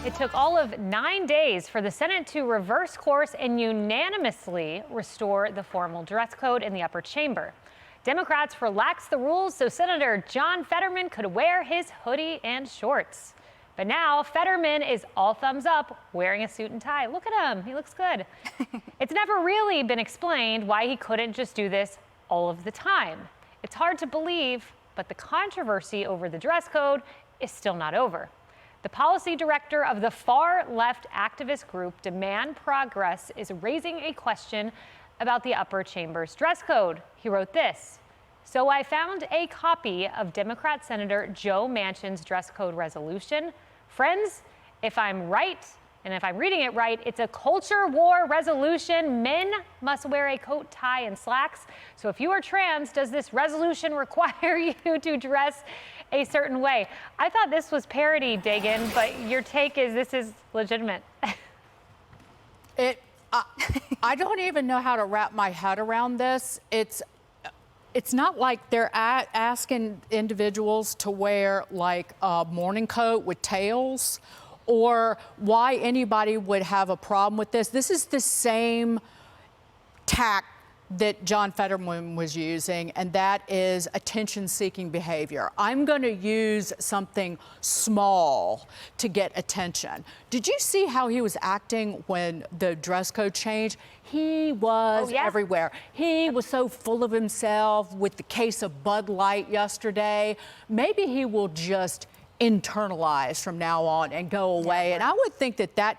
It took all of 9 days for the Senate to reverse course and unanimously restore the formal dress code in the upper chamber. Democrats relaxed the rules so Senator John Fetterman could wear his hoodie and shorts. But now Fetterman is all thumbs up, wearing a suit and tie. Look at him, he looks good. It's never really been explained why he couldn't just do this all of the time. It's hard to believe, but the controversy over the dress code is still not over. The policy director of the far-left activist group Demand Progress is raising a question about the upper chamber's dress code. He wrote this: "So I found a copy of Democrat Senator Joe Manchin's dress code resolution. Friends, if I'm right, and if I'm reading it right, it's a culture war resolution. Men must wear a coat, tie, and slacks. So if you are trans, does this resolution require you to dress a certain way?" I thought this was parody, Dagan, but your take is this is legitimate. I don't even know how to wrap my head around this. It's not like they're asking individuals to wear like a morning coat with tails, or why anybody would have a problem with this. This is the same tack that John Fetterman was using, and that is attention-seeking behavior. I'm going to use something small to get attention. Did you see how he was acting when the dress code changed? He was everywhere. He was so full of himself with the case of Bud Light yesterday. Maybe he will just internalize from now on and go away. And I would think that that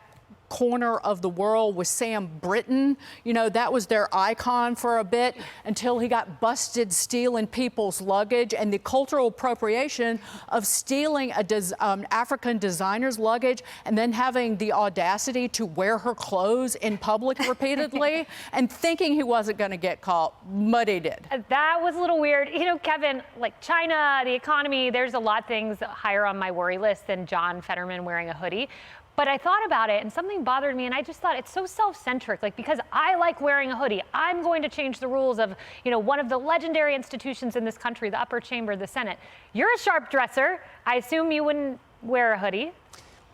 corner of the world with Sam Britton, you know, that was their icon for a bit until he got busted stealing people's luggage, and the cultural appropriation of stealing a African designer's luggage and then having the audacity to wear her clothes in public repeatedly and thinking he wasn't going to get caught, but he did. That was a little weird. You know, Kevin, like China, the economy, there's a lot of things higher on my worry list than John Fetterman wearing a hoodie. But I thought about it and something bothered me, and I just thought it's so self-centric. Like, because I like wearing a hoodie, I'm going to change the rules of, you know, one of the legendary institutions in this country, the upper chamber, the Senate. You're a sharp dresser. I assume you wouldn't wear a hoodie.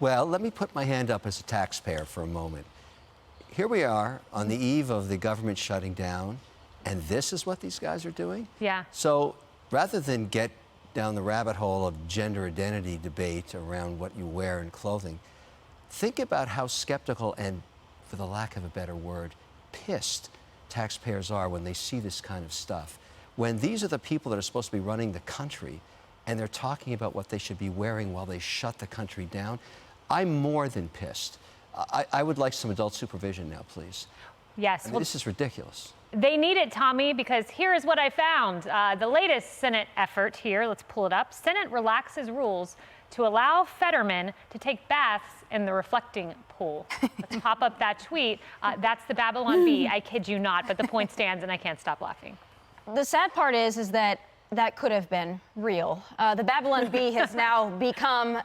Well, let me put my hand up as a taxpayer for a moment. Here we are on the eve of the government shutting down, and this is what these guys are doing? Yeah. So rather than get down the rabbit hole of gender identity debate around what you wear in clothing, think about how skeptical and, for the lack of a better word, pissed taxpayers are when they see this kind of stuff. When these are the people that are supposed to be running the country and they're talking about what they should be wearing while they shut the country down, I'm more than pissed. I would like some adult supervision now, please. Yes. I mean, this is ridiculous. They need it, Tommy, because here is what I found. The latest Senate effort here, let's pull it up. Senate relaxes rules to allow Fetterman to take baths in the reflecting pool. Let's pop up that tweet. That's the Babylon Bee. I kid you not, but the point stands and I can't stop laughing. The sad part is that could have been real. The Babylon Bee has now become,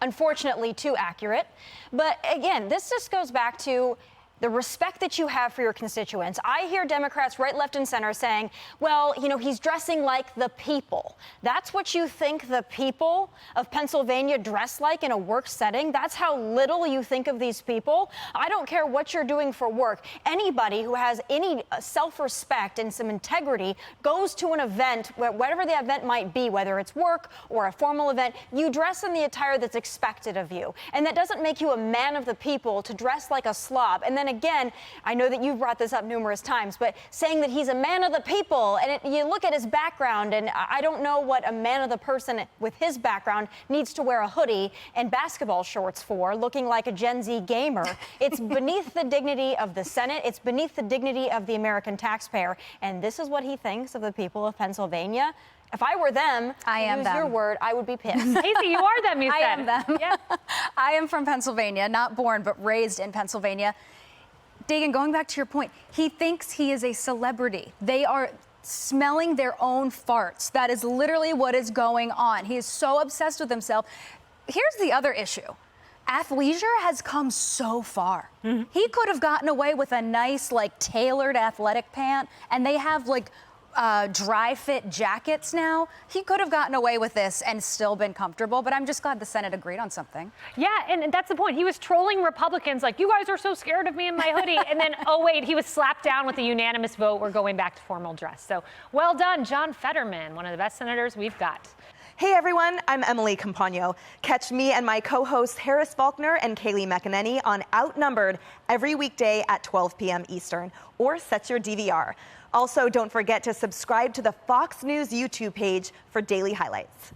unfortunately, too accurate. But again, this just goes back to the respect that you have for your constituents. I hear Democrats right, left, and center saying, well, you know, he's dressing like the people. That's what you think the people of Pennsylvania dress like in a work setting? That's how little you think of these people? I don't care what you're doing for work. Anybody who has any self-respect and some integrity goes to an event, whatever the event might be, whether it's work or a formal event, you dress in the attire that's expected of you. And that doesn't make you a man of the people to dress like a slob. And then again, I know that you've brought this up numerous times, but saying that he's a man of the people, and you look at his background, and I don't know what a man of the person with his background needs to wear a hoodie and basketball shorts for, looking like a Gen Z gamer. It's beneath the dignity of the Senate. It's beneath the dignity of the American taxpayer. And this is what he thinks of the people of Pennsylvania. If I were them, use your word, I would be pissed. Casey, you are them, you said. I am them. Yeah. I am from Pennsylvania, not born, but raised in Pennsylvania. Dagan, going back to your point, he thinks he is a celebrity. They are smelling their own farts. That is literally what is going on. He is so obsessed with himself. Here's the other issue. Athleisure has come so far. He could have gotten away with a nice, like, tailored athletic pant, and they have, like, dry fit jackets now. He could have gotten away with this and still been comfortable, but I'm just glad the Senate agreed on something. Yeah, and that's the point. He was trolling Republicans like, you guys are so scared of me in my hoodie. And then, oh, wait, he was slapped down with a unanimous vote. We're going back to formal dress. So well done, John Fetterman, one of the best senators we've got. Hey everyone, I'm Emily Campagno. Catch me and my co-hosts Harris Faulkner and Kaylee McEnany on Outnumbered every weekday at 12 p.m. Eastern, or set your DVR. Also, don't forget to subscribe to the Fox News YouTube page for daily highlights.